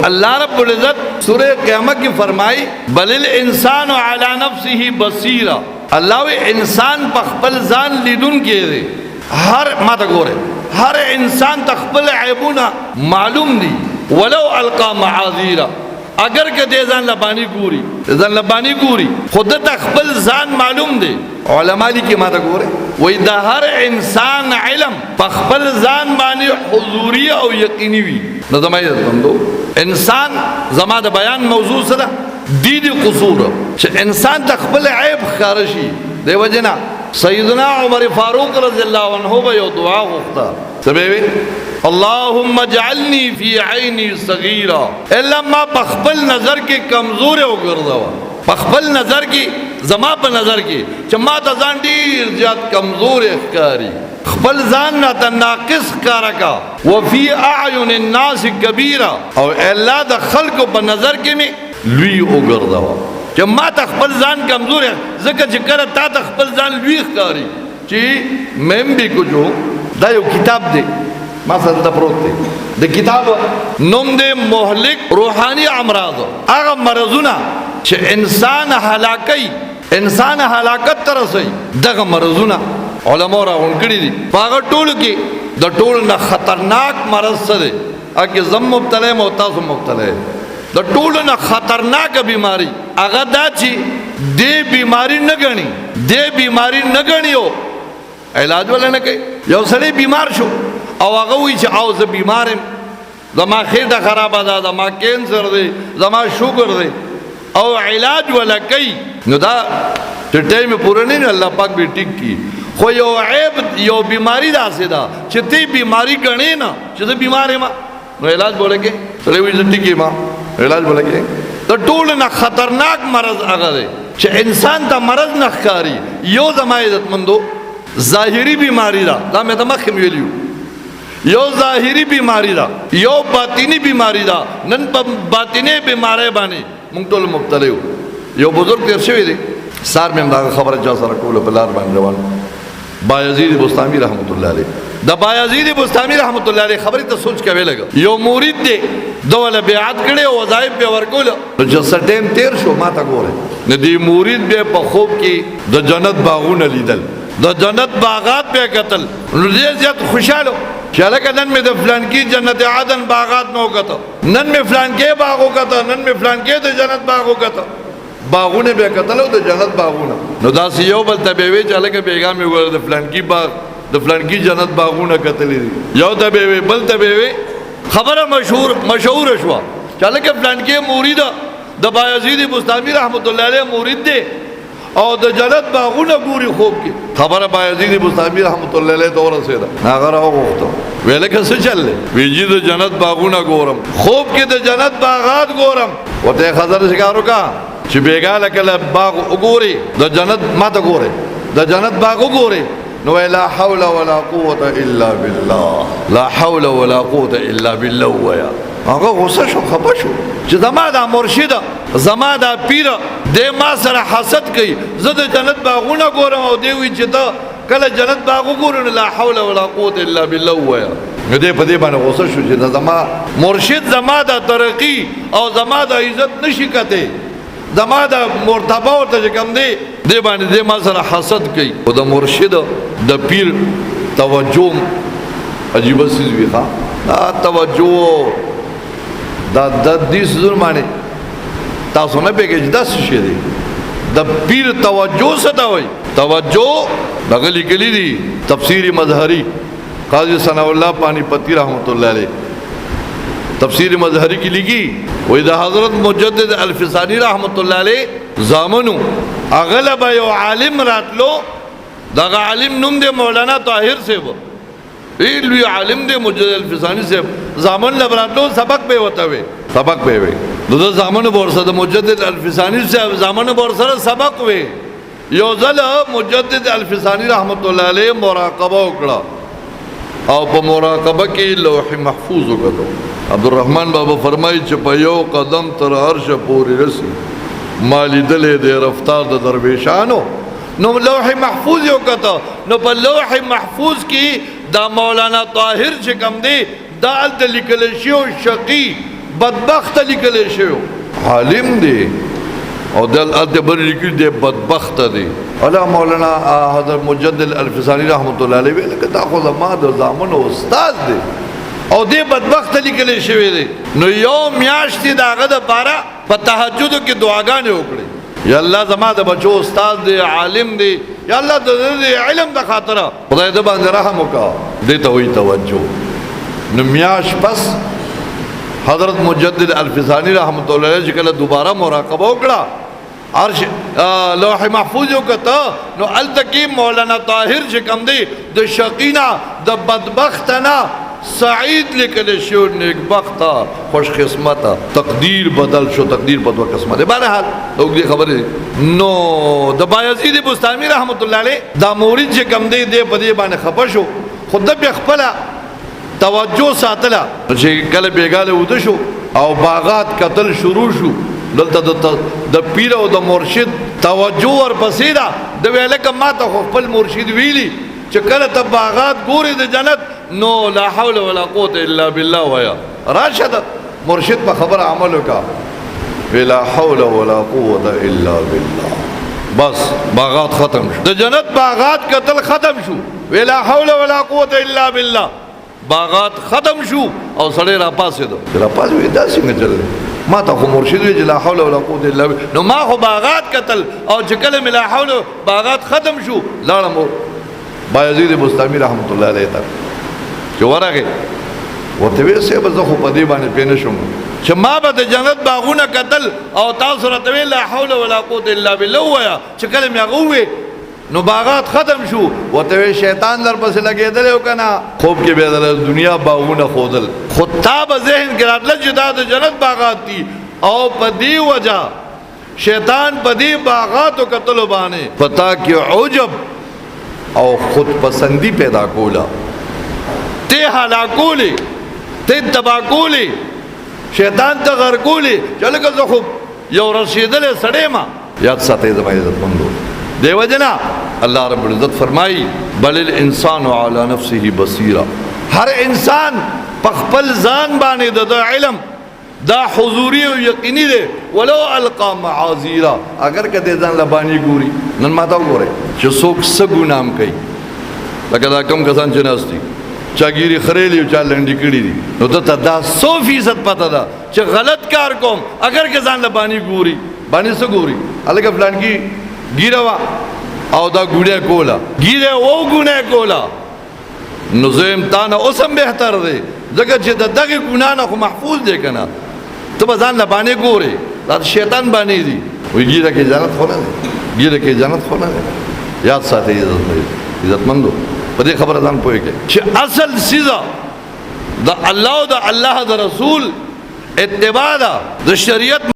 اللہ رب العزت سورہ قیامت کی فرمائی بل الانسان علی نفسه بصیرہ، اللہ وی انسان پخپل ځان لیدون کې دی. ہر ماتا گورے ہر انسان تخپل عیبونا معلوم دی ولو القا معاذیرہ، اگر کہ دے زان لبانی گوری خود تخپل زان معلوم دے. علماء لی کی ماتا گورے وی دا ہر انسان علم پخپل زان بانی حضوری او یقینی وی. نظمائی دو انسان زمان دا بیان موضوع صدا دید قصور چھ انسان تخپل عیب خارشی دے وجنا سیدنا عمر فاروق رضی اللہ عنہ بیو دعا غفتا سبیوی اللہم اجعلنی فی عینی صغیرہ، اللہ ما پخبل نظر کی کمزور ہو گردوا، پخبل نظر کی زما پا نظر کی چما تا زان دیر جات کمزور اخکاری خبل زان تا ناقص کارکا وفی اعین الناس کبیرہ، اور اللہ دا خلق پا نظر کی میں لوی ہو گردوا کہ ما تخبل زان کمزور ہے ذکر چکر تا تخبل زان لوی اخکاری چی میم بھی کچھ ہو. دا یو کتاب دے ما سر دا پروت دے دا کتاب نم دے محلک روحانی امراض آغا مرضونا چھ انسان حلاکی انسان حلاکت ترسی دا مرضونا علماء را انکڑی دی پاگا ٹول کی دا ٹول نا خطرناک مرض سدے اکی زم مبتلے موتاس مبتلے دا ٹول نا خطرناک بیماری اگا دا چی دے بیماری نگنی ہو علاج والا نہ کہی یو سڑی بیمار شو او آگا ہوئی چی آو زا بیمارم زما خیٹا خراب دا زما کینسر دے زما شوگر دے او علاج والا کئی نو دا ٹھٹے میں پورا نہیں اللہ پاک بھی ٹک کی خو یو عیب یو بیماری دا سے دا چی تی بیماری گنے نا چی دا بیمار ہے ما نو علاج بولے کے سڑی ہوئی زا ٹکی ما علاج بولے کے دا ٹول نا خطرناک مرض آگا دے چی انسان تا مرض نخکاری یو زما عزت مندو ظاہری بیماری دا دا میں تا مخم ویلیو یو ظاہری بیماری دا یو باطینی بیماری دا نن پا باطینی بیماری بانی منگتول مبتلے ہو. یو بزرگ تیر شوی دے سار میں امداغ خبر جا سارا کول پلار بان روان بایزید بستامی رحمت اللہ علیہ دا بایزید بستامی رحمت اللہ علیہ خبری تا سوچ کے لگا یو مورید دے دو والا بیعات کرے وظائف پہ ورکولا جسا ٹیم تیر شو ما تا گو رہے ندی مورید بے پا خوب کی دا جنت باغون لیدل دا جنت باغات پہ قتل رضی زیاد خوشحالو چلکہ نن میں دا فلان کی جنت عادن باغات نو کتا نن میں فلان کے باغو کتا نن میں فلان کے دا جنت باغو کتا باغونے بے قتلو دا جنت باغونا نو دا سیو بلتا بیوے چلکہ بیگام میں گوڑا دا فلان کی باغ دا فلان کی جنت باغونا قتلی دی یو دا بیوے بلتا بیوے خبر مشہور شوا چلکہ فلان کے موریدہ دا بایزید بستامی رحمت اللہ علیہ مورید دے اور دا جنت باغونا گوری خوب کی خبر بایزید بستامی رحمت اللہ علیہ دورا سیدہ ناغر آو گوھتا ویلے کسے چل لے ویجی دا جنت باغونا گورم خوب کی دا جنت باغات گورم و تے خضر شکارو کہا چی بیگا لکل باغ اگوری دا جنت مات گورے دا جنت باغ اگوری نوے لا حول ولا قوت الا باللہ لا حول ولا قوت الا باللہ ویا آگا غصہ شو خبا شو چی زما دا مرشدہ زما دا پیرہ دے ما سر حسد کئی زد جنت باغونا گورم او دیوی چی تا کل جنت باغو گورن لا حول ولا قوت الا باللہ ویا دے پا دے بانا غصہ شو چی دا زما مرشد زما دا ترقی او زما دا عزت نشکتے زما دا مرتبہ ورطا چکم دے بانے دے ما سر حسد کئی او دا مرشد دا پیر توجہ عجیب سیز بھی خواہ توجہ دا دیس ظلمانے تاسو نہ بے گئی دس شے دی دا پیر توجہ ستا ہوئی توجہ بغلی کلی دی تفسیر مظہری قاضی ثناء اللہ پانی پتی رحمت اللہ علیہ تفسیر مظہری کی لگی وہی دا حضرت مجدد الفسانی رحمت اللہ علیہ زامنو اغلب یو عالم رات لو دا عالم نم دے مولانا طاہر سے وہ ایلوی عالم دے مجدد الفسانی سے زامن لبرات لو سبق پہ ہوتا ہوئے سبق پہ ہوئے دو زامن بورسا دا مجدد الفسانی سے زامن بورسا سبق ہوئے یو ذل مجدد الفسانی رحمت اللہ علیہ مراقبہ اکڑا او پا مراقبہ کی لوح محفوظ اکڑا عبدالرحمن بابا فرمائی چپا یو قدم تر عرش پوری رسی مالی دلے دے رفتار دا درویشانو نو لوح محفوظ اکڑا نو پا لوح محفوظ کی دا مولانا طاہر چکم دے دا علت لکلشیو شقی بدبخت لیکل شو عالم دی او دل ادبر لیکل دی بدبخت دی الا مولانا حضرت مجدد الفسانی رحمت الله علیه ویل کدا خو زما د زامن استاد دی او دی بدبخت لیکل شوی دی نو یو میاشت داغه د پاره په تهجد کې دعاګانې وکړي یا الله زما د بچو استاد دی عالم دی یا الله د علم د خاطره خدای دې باندې رحم وکړه دې ته وی توجه نو میاش پس حضرت مجدد الفسانی رحمت الله علیه کله دوباره مراقبه وکړه عرش لوح محفوظ وکړه نو التکی مولانا طاهر چې کوم دی د شقینا د بدبختنا سعید لیکل شو نیک بختا خوش قسمتا تقدیر بدل شو تقدیر په دوه قسمه ده بهرحال وګړي خبره نو د بایزید بستامی رحمت الله علیه دا مورید چې کوم دی د په دې باندې خپه شو خود به خپل توجه ساتله چې کله بیګاله ود شو او باغات قتل شروع شو دلته د پیر او د مرشد توجه ور پسیدا د ویلکه ما ته خپل مرشد ویلی چې کله ته باغات ګوري د جنت نو لا حول ولا قوه الا بالله ويا راشد مرشد په خبر عمل وکا ولا حول ولا قوه الا بالله بس باغات ختم شو د جنت باغات قتل ختم شو ولا حول ولا قوه الا بالله باغات ختم شو او سړی را پاسې دو را پاسې وې دا څنګه چل ما ته خو مرشد وی لا حول ولا قوه الا بالله نو ما خو باغات قتل او چې کله لا حول باغات ختم شو لاړم بایزید بستامی رحمت الله علیه ته چې ورغه ورته وی سه به زه خو په دې باندې پېنه شوم چې ما به د جنت باغونه قتل او تاسو راته لا حول ولا قوه الا بالله ویا چې کله مې غوې نو باغات ختم شو ورته شیطان در پسې لګېدل او کنه خوب کې به د دنیا باغونه خودل خود تاب ذهن کې راتل چې دا د جنت باغات دي او په دې وجہ شیطان په دې باغات او قتل باندې پتا کې عجب او خود پسندی پیدا کولا ته هلاکولی ته تباکولی شیطان ته غرقولی چلکه زه خو یو رسیدل سړی ما یاد ساتئ زما عزت مندو دیو جنا اللہ رب العزت فرمائی بل الانسان علی نفسه بصیرہ ہر انسان پخپل زان بانے دا علم دا حضوری و یقینی دے ولو القا معاذیرہ اگر کدے زان لبانی گوری نن ماتا گورے چھ سوک سگو نام کئی لکہ دا کم کسان چناستی چا گیری خریلی و چا لنڈی کڑی دی نو تا دا 100% پتا دا چھ غلط کار کوم اگر کسان لبانی گوری بانی سو گوری اللہ فلان کی گیره وا او دا ګوډه کولا گیره او ګونه کولا نو زم تا نه اوسم بهتر دی ځکه چې دغه ګنا نه خو محفوظ دی کنه ته ځان نه باندې ګوري دا شیطان باندې دی وی گیره کې جنت خو نه گیره کې جنت خو نه یاد ساتئ عزت مندو په دې خبره ځان پوهی کې چې اصل سیزا د الله او د الله د رسول اتباع د شریعت